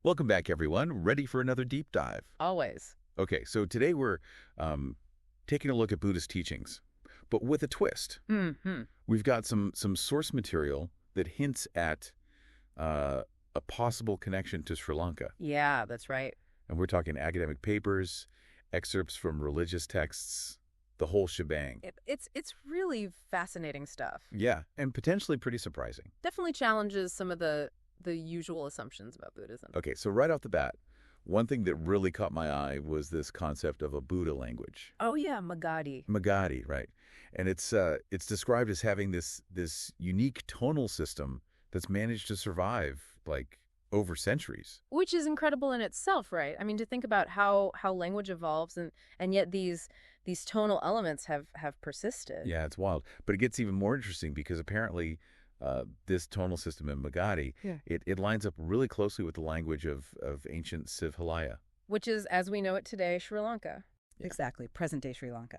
Welcome back, everyone. Ready for another deep dive? Always. Okay, so today we're taking a look at Buddhist teachings, but with a twist. Hmm. We've got some source material that hints at a possible connection to Sri Lanka. Yeah, that's right. And we're talking academic papers, excerpts from religious texts, the whole shebang. It's really fascinating stuff. Yeah, and potentially pretty surprising. Definitely challenges some of the usual assumptions about Buddhism. Okay, so right off the bat, one thing that really caught my eye was this concept of a Buddha language. Oh yeah, Magadhi. Magadhi, right? And it's described as having this unique tonal system that's managed to survive like over centuries. Which is incredible in itself, right? I mean, to think about how language evolves and yet these tonal elements have persisted. Yeah, it's wild. But it gets even more interesting because apparently this tonal system in Magadhi, Yeah. it lines up really closely with the language of ancient Civ-Himalaya. Which is, as we know it today, Sri Lanka. Yeah. Exactly, present-day Sri Lanka.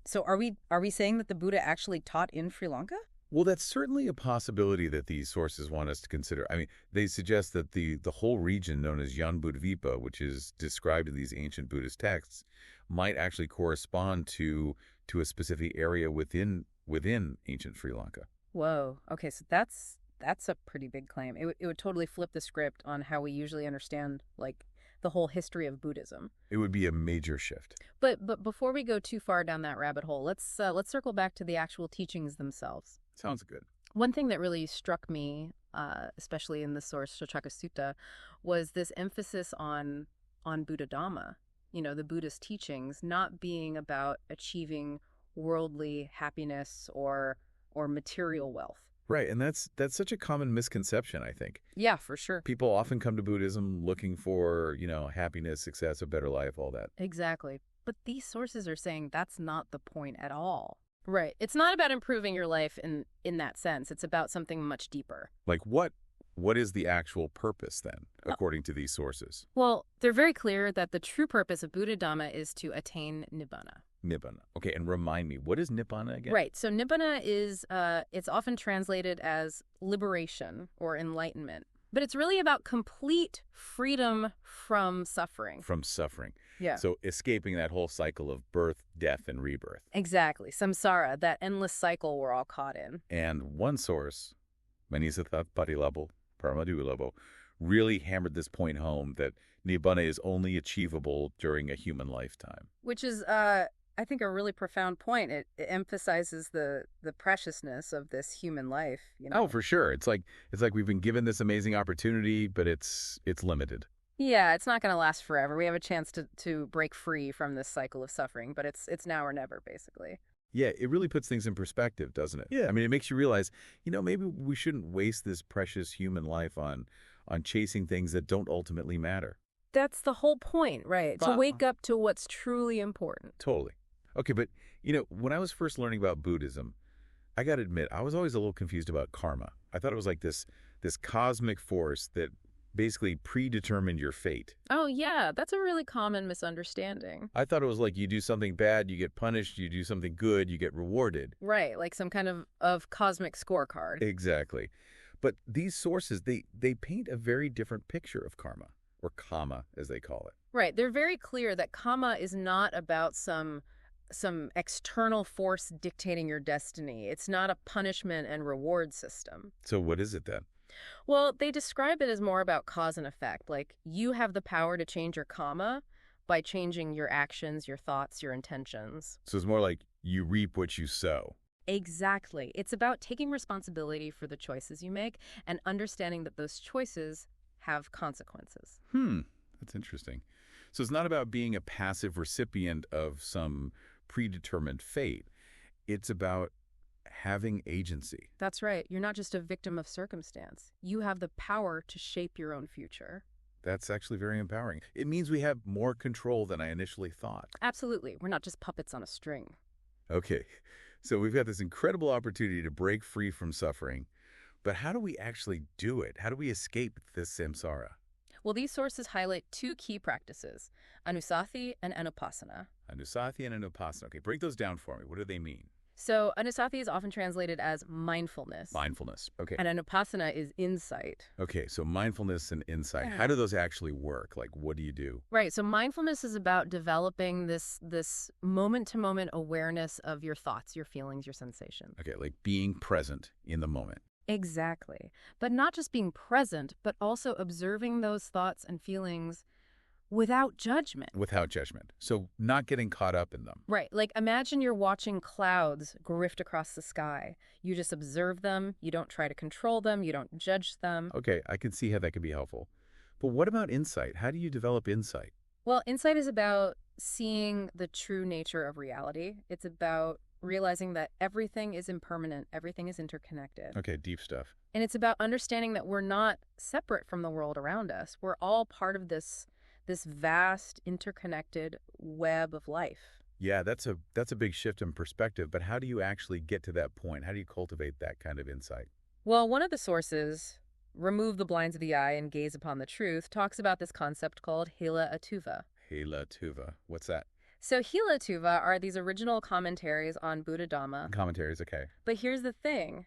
So are we saying that the Buddha actually taught in Sri Lanka? Well, that's certainly a possibility that these sources want us to consider. I mean, they suggest that the whole region known as Jambudvipa, which is described in these ancient Buddhist texts, might actually correspond to a specific area within ancient Sri Lanka. Whoa. Okay, so that's a pretty big claim. It would totally flip the script on how we usually understand like the whole history of Buddhism. It would be a major shift. But before we go too far down that rabbit hole, let's circle back to the actual teachings themselves. Sounds good. One thing that really struck me, especially in the source Shochaka Sutta, was this emphasis on Buddha Dhamma. You know, the Buddhist teachings not being about achieving worldly happiness or material wealth. Right, and that's such a common misconception, I think. Yeah, for sure. People often come to Buddhism looking for, happiness, success, a better life, all that. Exactly. But these sources are saying that's not the point at all. Right. It's not about improving your life in that sense. It's about something much deeper. Like what is the actual purpose then, according to these sources? Well, they're very clear that the true purpose of Buddha Dhamma is to attain Nibbāna. Nibbāna. Okay, and remind me, what is Nibbāna again? Right. So Nibbāna is, it's often translated as liberation or enlightenment. But it's really about complete freedom from suffering. From suffering. Yeah. So escaping that whole cycle of birth, death, and rebirth. Exactly. Samsara, that endless cycle we're all caught in. And one source, Manisathat Parilabo, Paramadulabo, really hammered this point home that Nibbāna is only achievable during a human lifetime. Which is, I think, a really profound point. It emphasizes the preciousness of this human life. You know? Oh, for sure. It's like we've been given this amazing opportunity, but it's limited. Yeah, it's not going to last forever. We have a chance to break free from this cycle of suffering, but it's now or never, basically. Yeah, it really puts things in perspective, doesn't it? Yeah. I mean, it makes you realize, maybe we shouldn't waste this precious human life on chasing things that don't ultimately matter. That's the whole point, right? To wake up to what's truly important. Totally. Okay, but, when I was first learning about Buddhism, I got to admit, I was always a little confused about karma. I thought it was like this cosmic force that basically predetermined your fate. Oh, yeah, that's a really common misunderstanding. I thought it was like you do something bad, you get punished, you do something good, you get rewarded. Right, like some kind of cosmic scorecard. Exactly. But these sources, they paint a very different picture of karma, or kama, as they call it. Right, they're very clear that kama is not about some external force dictating your destiny. It's not a punishment and reward system. So what is it then? Well, they describe it as more about cause and effect. Like, you have the power to change your karma by changing your actions, your thoughts, your intentions. So it's more like you reap what you sow. Exactly. It's about taking responsibility for the choices you make and understanding that those choices have consequences. That's interesting. So it's not about being a passive recipient of some predetermined fate. It's about having agency. That's right. You're not just a victim of circumstance. You have the power to shape your own future. That's actually very empowering. It means we have more control than I initially thought. Absolutely. We're not just puppets on a string. Okay, so we've got this incredible opportunity to break free from suffering, but how do we actually do it? How do we escape this samsara? Well, these sources highlight two key practices, anusathi and ānāpāna. Anusathi and ānāpāna. Okay, break those down for me. What do they mean? So ānāsathi is often translated as mindfulness. Mindfulness. Okay. And ānāpāna is insight. Okay, so mindfulness and insight. Yeah. How do those actually work? Like, what do you do? Right. So mindfulness is about developing this moment-to-moment awareness of your thoughts, your feelings, your sensations. Okay, like being present in the moment. Exactly. But not just being present, but also observing those thoughts and feelings without judgment. Without judgment. So not getting caught up in them. Right. Like imagine you're watching clouds drift across the sky. You just observe them. You don't try to control them. You don't judge them. Okay, I can see how that could be helpful. But what about insight? How do you develop insight? Well, insight is about seeing the true nature of reality. It's about realizing that everything is impermanent. Everything is interconnected. Okay, deep stuff. And it's about understanding that we're not separate from the world around us. We're all part of this vast, interconnected web of life. Yeah, that's a big shift in perspective, but how do you actually get to that point? How do you cultivate that kind of insight? Well, one of the sources, Remove the Blinds of the Eye and Gaze Upon the Truth, talks about this concept called Hela Atuva. Hela Tuva. What's that? So Hela Atuva are these original commentaries on Buddha Dhamma. Commentaries, okay. But here's the thing.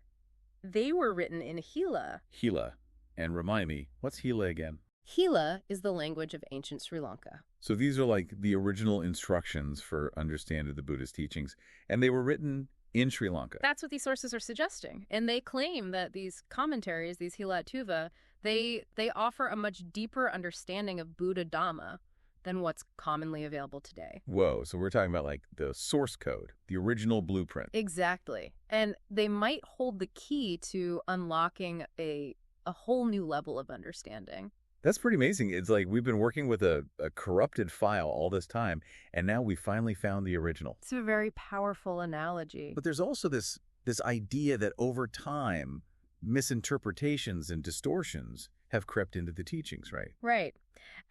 They were written in Hela. Hela. And remind me, what's Hela again? Hela is the language of ancient Sri Lanka. So these are like the original instructions for understanding the Buddhist teachings, and they were written in Sri Lanka. That's what these sources are suggesting. And they claim that these commentaries, these Hela Atuva, they offer a much deeper understanding of Buddha Dhamma than what's commonly available today. Whoa, so we're talking about like the source code, the original blueprint. Exactly. And they might hold the key to unlocking a whole new level of understanding. That's pretty amazing. It's like we've been working with a corrupted file all this time, and now we finally found the original. It's a very powerful analogy. But there's also this idea that over time, misinterpretations and distortions have crept into the teachings, right? Right.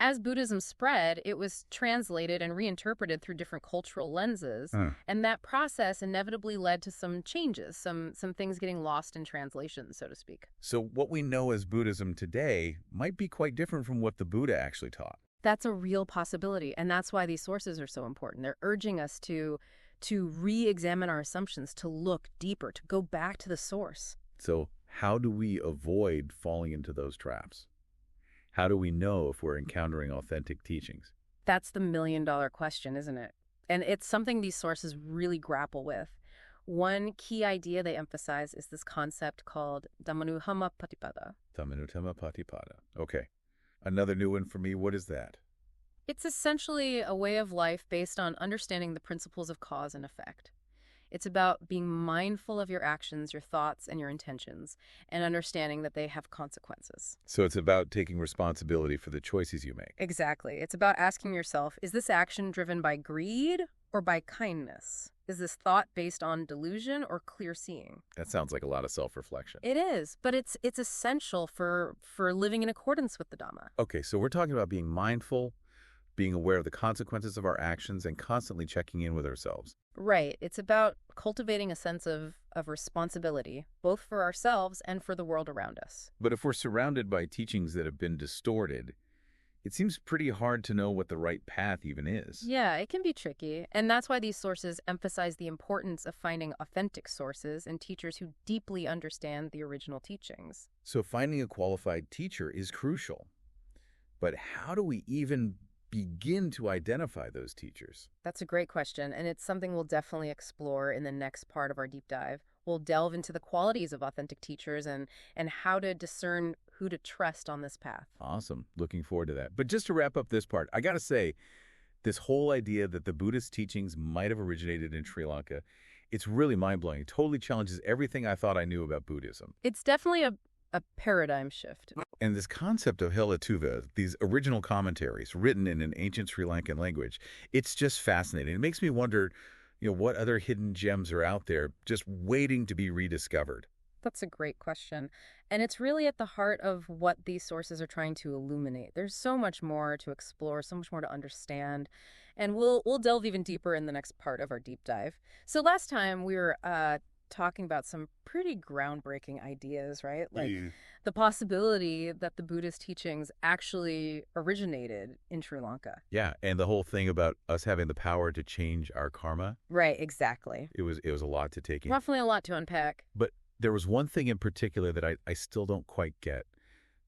As Buddhism spread, it was translated and reinterpreted through different cultural lenses, and that process inevitably led to some changes, some things getting lost in translation, so to speak. So what we know as Buddhism today might be quite different from what the Buddha actually taught. That's a real possibility, and that's why these sources are so important. They're urging us to re-examine our assumptions, to look deeper, to go back to the source. So how do we avoid falling into those traps? How do we know if we're encountering authentic teachings? That's the million-dollar question, isn't it? And it's something these sources really grapple with. One key idea they emphasize is this concept called Dhammanuhamma Patipada. Dhammanuhamma Patipada. Okay. Another new one for me. What is that? It's essentially a way of life based on understanding the principles of cause and effect. It's about being mindful of your actions, your thoughts, and your intentions, and understanding that they have consequences. So it's about taking responsibility for the choices you make. Exactly. It's about asking yourself, is this action driven by greed or by kindness? Is this thought based on delusion or clear seeing? That sounds like a lot of self-reflection. It is, but it's essential for living in accordance with the Dhamma. Okay, so we're talking about being mindful, being aware of the consequences of our actions, and constantly checking in with ourselves. Right. It's about cultivating a sense of responsibility, both for ourselves and for the world around us. But if we're surrounded by teachings that have been distorted, it seems pretty hard to know what the right path even is. Yeah, it can be tricky. And that's why these sources emphasize the importance of finding authentic sources and teachers who deeply understand the original teachings. So finding a qualified teacher is crucial. But how do we even begin to identify those teachers? That's a great question, and it's something we'll definitely explore in the next part of our deep dive. We'll delve into the qualities of authentic teachers and how to discern who to trust on this path. Awesome. Looking forward to that. But just to wrap up this part, I got to say, this whole idea that the Buddhist teachings might have originated in Sri Lanka, it's really mind-blowing. It totally challenges everything I thought I knew about Buddhism. It's definitely a paradigm shift. And this concept of Hela Atuva, these original commentaries written in an ancient Sri Lankan language, it's just fascinating. It makes me wonder, what other hidden gems are out there just waiting to be rediscovered? That's a great question. And it's really at the heart of what these sources are trying to illuminate. There's so much more to explore, so much more to understand. And we'll delve even deeper in the next part of our deep dive. So last time we were talking about some pretty groundbreaking ideas, right? Like Yeah. the possibility that the Buddhist teachings actually originated in Sri Lanka. Yeah, and the whole thing about us having the power to change our karma, Right, exactly. it was a lot to take in. Definitely a lot to unpack. But there was one thing in particular that I still don't quite get.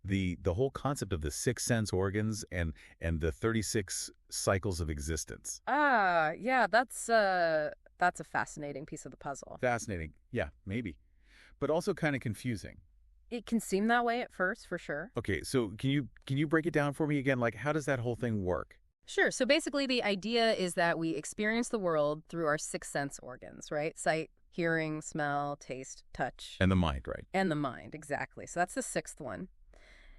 The whole concept of the six sense organs and the 36 cycles of existence. Yeah, that's a fascinating piece of the puzzle. Fascinating. Yeah, maybe. But also kind of confusing. It can seem that way at first, for sure. Okay, so can you break it down for me again? Like, how does that whole thing work? Sure. So basically, the idea is that we experience the world through our six sense organs, right? Sight, hearing, smell, taste, touch. And the mind, right? And the mind, exactly. So that's the sixth one.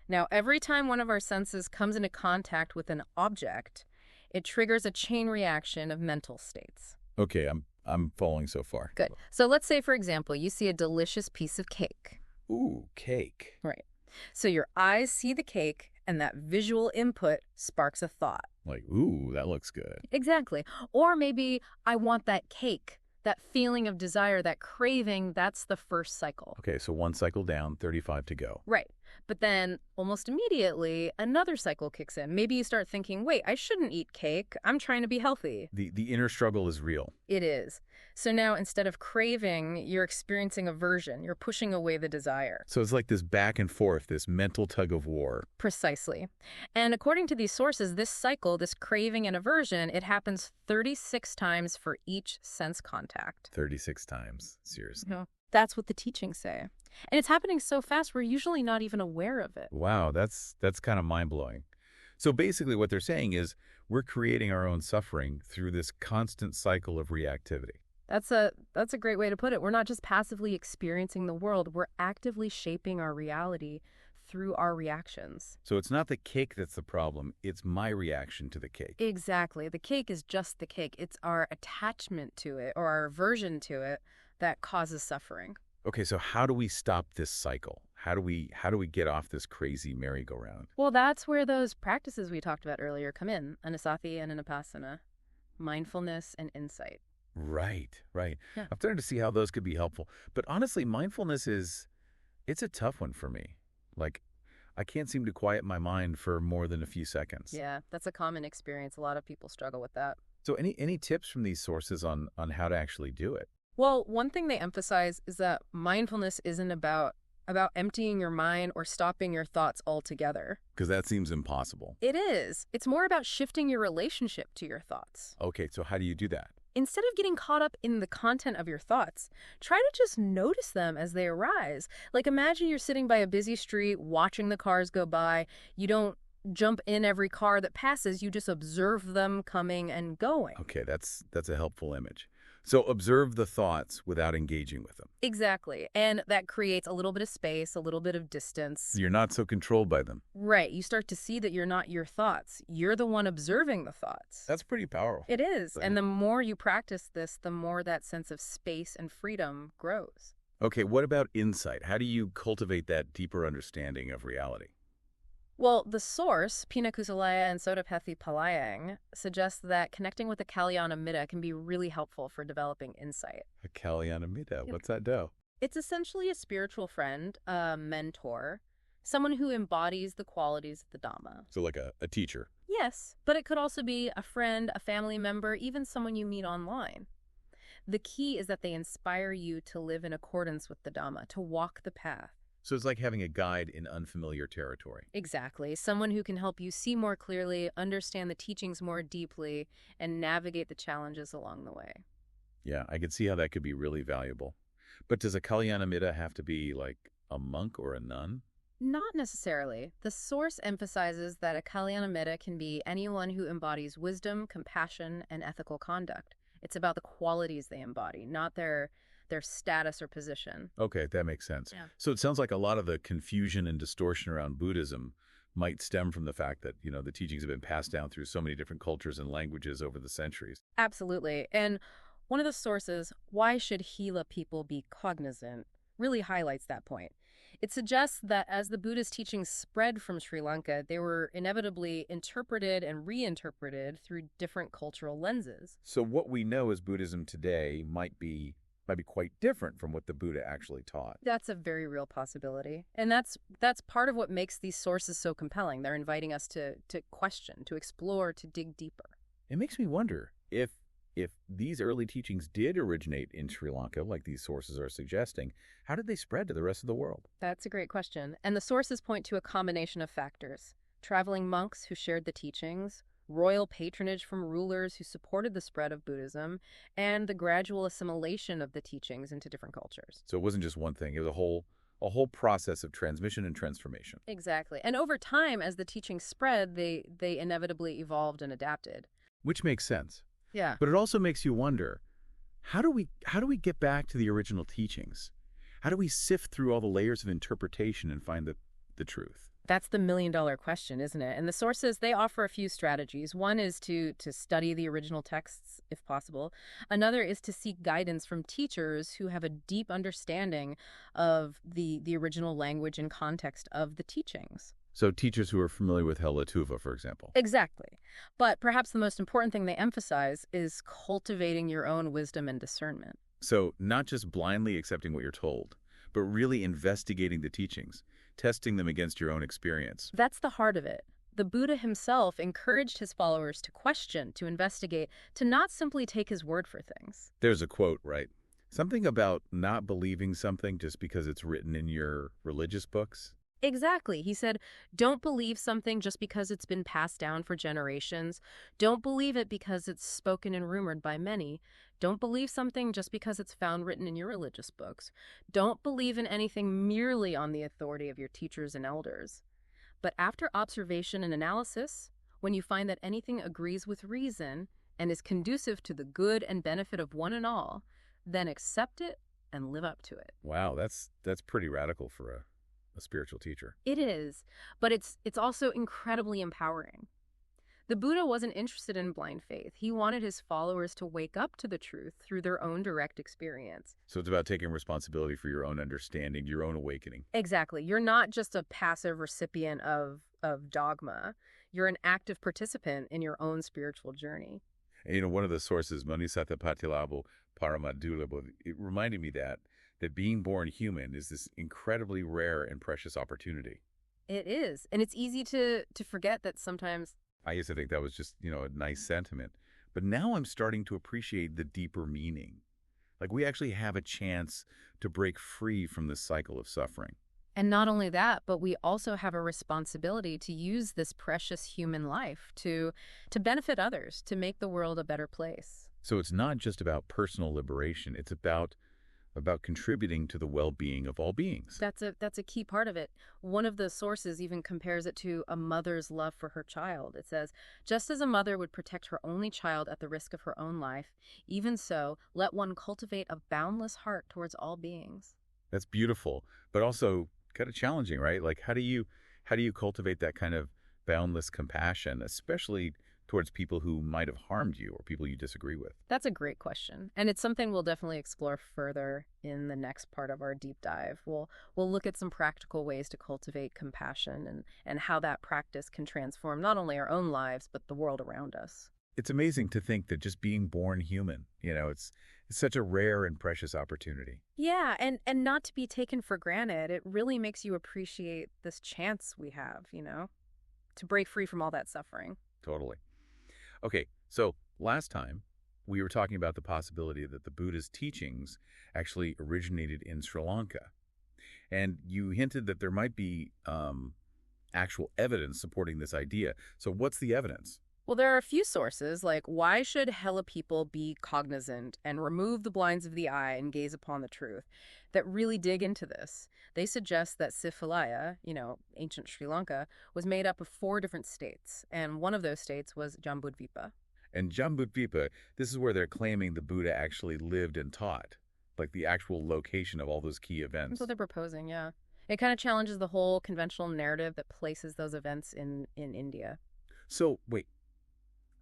Now, every time one of our senses comes into contact with an object, it triggers a chain reaction of mental states. Okay, I'm following so far. Good. So let's say, for example, you see a delicious piece of cake. Ooh, cake. Right. So your eyes see the cake, and that visual input sparks a thought. Like, ooh, that looks good. Exactly. Or maybe I want that cake. That feeling of desire, that craving, that's the first cycle. Okay, so one cycle down, 35 to go. Right. But then almost immediately, another cycle kicks in. Maybe you start thinking, wait, I shouldn't eat cake. I'm trying to be healthy. The inner struggle is real. It is. So now instead of craving, you're experiencing aversion. You're pushing away the desire. So it's like this back and forth, this mental tug of war. Precisely. And according to these sources, this cycle, this craving and aversion, it happens 36 times for each sense contact. 36 times, seriously. No. That's what the teachings say. And it's happening so fast, we're usually not even aware of it. Wow, that's kind of mind-blowing. So basically what they're saying is we're creating our own suffering through this constant cycle of reactivity. That's a great way to put it. We're not just passively experiencing the world, we're actively shaping our reality through our reactions. So it's not the cake that's the problem, it's my reaction to the cake. Exactly. The cake is just the cake. It's our attachment to it or our aversion to it that causes suffering. Okay, so how do we stop this cycle? How do we get off this crazy merry-go-round? Well, that's where those practices we talked about earlier come in, sathi and ānāpāna, mindfulness and insight. Right. Yeah. I'm starting to see how those could be helpful. But honestly, mindfulness it's a tough one for me. Like, I can't seem to quiet my mind for more than a few seconds. Yeah, that's a common experience. A lot of people struggle with that. So any tips from these sources on how to actually do it? Well, one thing they emphasize is that mindfulness isn't about emptying your mind or stopping your thoughts altogether. Because that seems impossible. It is. It's more about shifting your relationship to your thoughts. Okay, so how do you do that? Instead of getting caught up in the content of your thoughts, try to just notice them as they arise. Like imagine you're sitting by a busy street, watching the cars go by. You don't jump in every car that passes, you just observe them coming and going. Okay, that's a helpful image. So observe the thoughts without engaging with them. Exactly. And that creates a little bit of space, a little bit of distance. You're not so controlled by them. Right. You start to see that you're not your thoughts. You're the one observing the thoughts. That's pretty powerful. It is. And the more you practice this, the more that sense of space and freedom grows. Okay, what about insight? How do you cultivate that deeper understanding of reality? Well, the source, Pina Kusalaya and Sotapethi Palayang, suggests that connecting with the Kalyanamitta can be really helpful for developing insight. A Kalyanamitta, what's that do? It's essentially a spiritual friend, a mentor, someone who embodies the qualities of the Dhamma. So like a teacher. Yes, but it could also be a friend, a family member, even someone you meet online. The key is that they inspire you to live in accordance with the Dhamma, to walk the path. So it's like having a guide in unfamiliar territory. Exactly. Someone who can help you see more clearly, understand the teachings more deeply, and navigate the challenges along the way. Yeah, I could see how that could be really valuable. But does a Kalyanamitta have to be like a monk or a nun? Not necessarily. The source emphasizes that a Kalyanamitta can be anyone who embodies wisdom, compassion, and ethical conduct. It's about the qualities they embody, not their status or position. Okay, that makes sense. Yeah. So it sounds like a lot of the confusion and distortion around Buddhism might stem from the fact that, the teachings have been passed down through so many different cultures and languages over the centuries. Absolutely. And one of the sources, Why Should Gila People Be Cognizant, really highlights that point. It suggests that as the Buddhist teachings spread from Sri Lanka, they were inevitably interpreted and reinterpreted through different cultural lenses. So what we know as Buddhism today might be might be quite different from what the Buddha actually taught. That's a very real possibility. And that's part of what makes these sources so compelling. They're inviting us to question, to explore, to dig deeper. It makes me wonder if these early teachings did originate in Sri Lanka, like these sources are suggesting, how did they spread to the rest of the world? That's a great question. And the sources point to a combination of factors. Traveling monks who shared the teachings, royal patronage from rulers who supported the spread of Buddhism, and the gradual assimilation of the teachings into different cultures. So it wasn't just one thing. It was a whole process of transmission and transformation. Exactly. And over time, as the teachings spread, they inevitably evolved and adapted. Which makes sense. Yeah. But it also makes you wonder, how do we get back to the original teachings? How do we sift through all the layers of interpretation and find the truth? That's the million-dollar question, isn't it? And the sources, they offer a few strategies. One is to study the original texts, if possible. Another is to seek guidance from teachers who have a deep understanding of the original language and context of the teachings. So teachers who are familiar with Hela Tuva, for example. Exactly. But perhaps the most important thing they emphasize is cultivating your own wisdom and discernment. So not just blindly accepting what you're told, but really investigating the teachings, testing them against your own experience. That's the heart of it. The Buddha himself encouraged his followers to question, to investigate, to not simply take his word for things. There's a quote, right? Something about not believing something just because it's written in your religious books. Exactly. He said, don't believe something just because it's been passed down for generations. Don't believe it because it's spoken and rumored by many. Don't believe something just because it's found written in your religious books. Don't believe in anything merely on the authority of your teachers and elders. But after observation and analysis, when you find that anything agrees with reason and is conducive to the good and benefit of one and all, then accept it and live up to it. Wow, that's pretty radical for a spiritual teacher. It is, but it's also incredibly empowering. The Buddha wasn't interested in blind faith. He wanted his followers to wake up to the truth through their own direct experience. So it's about taking responsibility for your own understanding, your own awakening. Exactly. You're not just a passive recipient of dogma. You're an active participant in your own spiritual journey. And, one of the sources, Manisatapatilabu Paramadulabu, it reminded me that being born human is this incredibly rare and precious opportunity. It is. And it's easy to forget that sometimes. I used to think that was just, a nice sentiment. But now I'm starting to appreciate the deeper meaning. Like we actually have a chance to break free from this cycle of suffering. And not only that, but we also have a responsibility to use this precious human life to benefit others, to make the world a better place. So it's not just about personal liberation. It's about contributing to the well-being of all beings. That's a key part of it. One of the sources even compares it to a mother's love for her child. It says, just as a mother would protect her only child at the risk of her own life, even so, let one cultivate a boundless heart towards all beings. That's beautiful, but also kind of challenging, right? Like how do you cultivate that kind of boundless compassion, especially towards people who might have harmed you or people you disagree with? That's a great question. And it's something we'll definitely explore further in the next part of our deep dive. We'll look at some practical ways to cultivate compassion and how that practice can transform not only our own lives, but the world around us. It's amazing to think that just being born human, it's such a rare and precious opportunity. Yeah, and not to be taken for granted. It really makes you appreciate this chance we have, to break free from all that suffering. Totally. Okay, so last time we were talking about the possibility that the Buddha's teachings actually originated in Sri Lanka. And you hinted that there might be actual evidence supporting this idea. So what's the evidence? Well, there are a few sources, like why should Hela people be cognizant and remove the blinds of the eye and gaze upon the truth, that really dig into this. They suggest that Siphalaya, ancient Sri Lanka, was made up of 4 different states, and one of those states was Jambudvipa. And Jambudvipa, this is where they're claiming the Buddha actually lived and taught, like the actual location of all those key events. That's what they're proposing, yeah. It kind of challenges the whole conventional narrative that places those events in India. So, wait.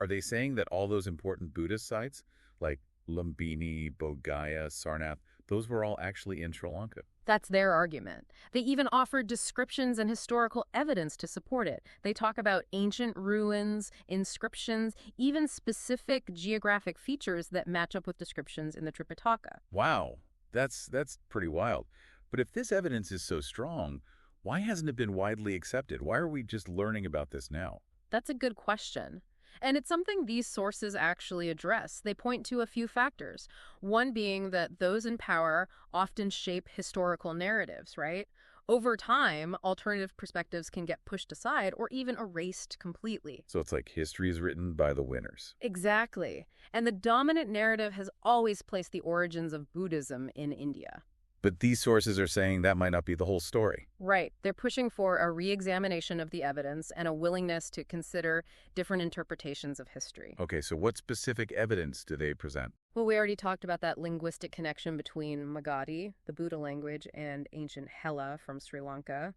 Are they saying that all those important Buddhist sites, like Lumbini, Bodh Gaya, Sarnath, those were all actually in Sri Lanka? That's their argument. They even offer descriptions and historical evidence to support it. They talk about ancient ruins, inscriptions, even specific geographic features that match up with descriptions in the Tripitaka. Wow, that's pretty wild. But if this evidence is so strong, why hasn't it been widely accepted? Why are we just learning about this now? That's a good question. And it's something these sources actually address. They point to a few factors. One being that those in power often shape historical narratives, right? Over time, alternative perspectives can get pushed aside or even erased completely. So it's like history is written by the winners. Exactly. And the dominant narrative has always placed the origins of Buddhism in India. But these sources are saying that might not be the whole story. Right. They're pushing for a re-examination of the evidence and a willingness to consider different interpretations of history. Okay, so what specific evidence do they present? Well, we already talked about that linguistic connection between Magadhi, the Buddha language, and ancient Hela from Sri Lanka.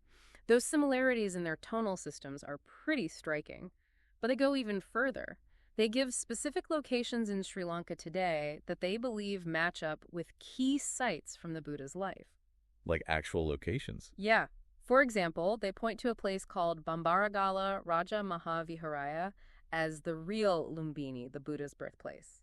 Those similarities in their tonal systems are pretty striking. But they go even further. They give specific locations in Sri Lanka today that they believe match up with key sites from the Buddha's life. Like actual locations? Yeah. For example, they point to a place called Bambaragala Raja Mahaviharaya as the real Lumbini, the Buddha's birthplace.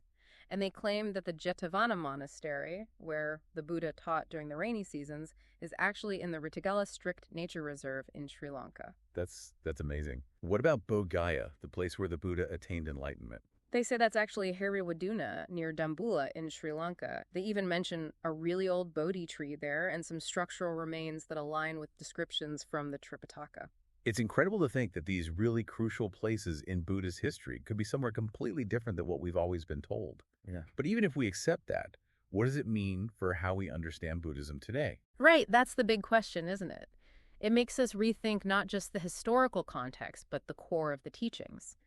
And they claim that the Jetavana monastery, where the Buddha taught during the rainy seasons, is actually in the Rittigala Strict Nature Reserve in Sri Lanka. That's amazing. What about Bodh Gaya, the place where the Buddha attained enlightenment? They say that's actually Hariwaduna near Dambulla in Sri Lanka. They even mention a really old Bodhi tree there and some structural remains that align with descriptions from the Tripitaka. It's incredible to think that these really crucial places in Buddhist history could be somewhere completely different than what we've always been told. Yeah. But even if we accept that, what does it mean for how we understand Buddhism today? Right, that's the big question, isn't it? It makes us rethink not just the historical context, but the core of the teachings.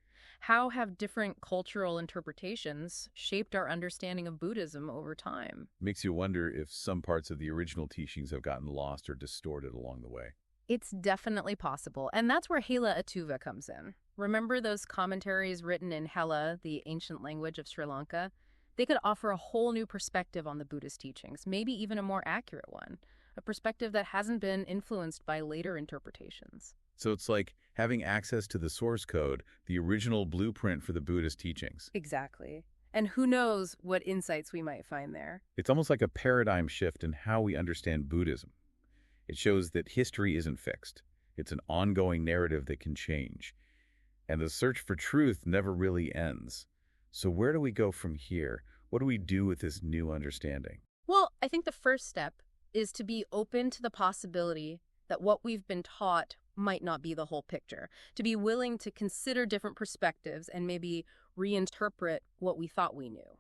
How have different cultural interpretations shaped our understanding of Buddhism over time? Makes you wonder if some parts of the original teachings have gotten lost or distorted along the way. It's definitely possible, and that's where Hela Atuva comes in. Remember those commentaries written in Hela, the ancient language of Sri Lanka? They could offer a whole new perspective on the Buddhist teachings, maybe even a more accurate one, a perspective that hasn't been influenced by later interpretations. So it's like having access to the source code, the original blueprint for the Buddhist teachings. Exactly. And who knows what insights we might find there. It's almost like a paradigm shift in how we understand Buddhism. It shows that history isn't fixed. It's an ongoing narrative that can change. And the search for truth never really ends. So where do we go from here? What do we do with this new understanding? Well, I think the first step is to be open to the possibility that what we've been taught might not be the whole picture, to be willing to consider different perspectives and maybe reinterpret what we thought we knew.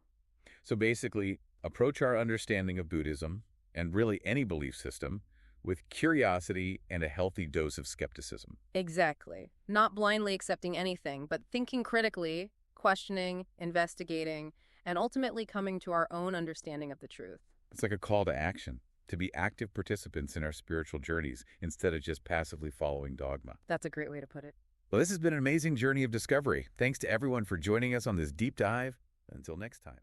So basically, approach our understanding of Buddhism, and really any belief system, with curiosity and a healthy dose of skepticism. Exactly. Not blindly accepting anything, but thinking critically, questioning, investigating, and ultimately coming to our own understanding of the truth. It's like a call to action, to be active participants in our spiritual journeys instead of just passively following dogma. That's a great way to put it. Well, this has been an amazing journey of discovery. Thanks to everyone for joining us on this deep dive. Until next time.